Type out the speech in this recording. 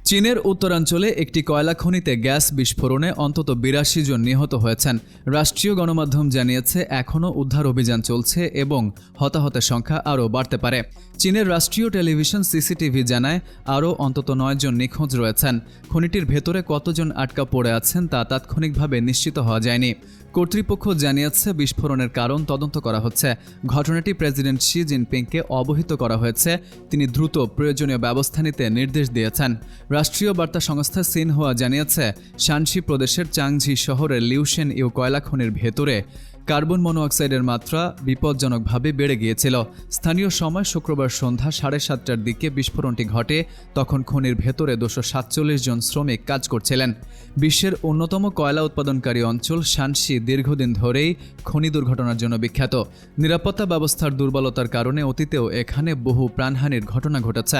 চীনের উত্তরাঞ্চলে একটি কয়লা খনিতে গ্যাস বিস্ফোরণে অন্তত ৮২ জন নিহত হয়েছেন। রাষ্ট্রীয় গণমাধ্যম জানিয়েছে এখনও উদ্ধার অভিযান চলছে এবং হতাহতের সংখ্যা আরও বাড়তে পারে। চীনের রাষ্ট্রীয় টেলিভিশন সিসিটিভি জানায় আরও অন্তত ৯ জন নিখোঁজ রয়েছেন। খনিটির ভেতরে কতজন আটকা পড়ে আছেন তা তাৎক্ষণিকভাবে নিশ্চিত হওয়া যায়নি। কর্তৃপক্ষ জানিয়েছে বিস্ফোরণের কারণ তদন্ত করা হচ্ছে। ঘটনাটি প্রেসিডেন্ট শি জিনপিংকে অবহিত করা হয়েছে। তিনি দ্রুত প্রয়োজনীয় ব্যবস্থা নিতে নির্দেশ দিয়েছেন। রাষ্ট্রীয় বার্তা সংস্থা সিনহুয়া জানিয়েছে শানসি প্রদেশের চাংঝি শহরের লিউশেন ইউ কয়লা খনির ভেতরে কার্বন মনোঅক্সাইডের মাত্রা বিপজ্জনকভাবে বেড়ে গিয়েছিল। স্থানীয় সময় শুক্রবার সন্ধ্যা 7:30টার দিকে বিস্ফোরণটি ঘটে। তখন খনির ভেতরে 247 জন শ্রমিক কাজ করছিলেন। বিশ্বের অন্যতম কয়লা উৎপাদনকারী অঞ্চল শানসি দীর্ঘদিন ধরেই খনি দুর্ঘটনার জন্য বিখ্যাত। নিরাপত্তা ব্যবস্থার দুর্বলতার কারণে অতীতেও এখানে বহু প্রাণহানির ঘটনা ঘটেছে।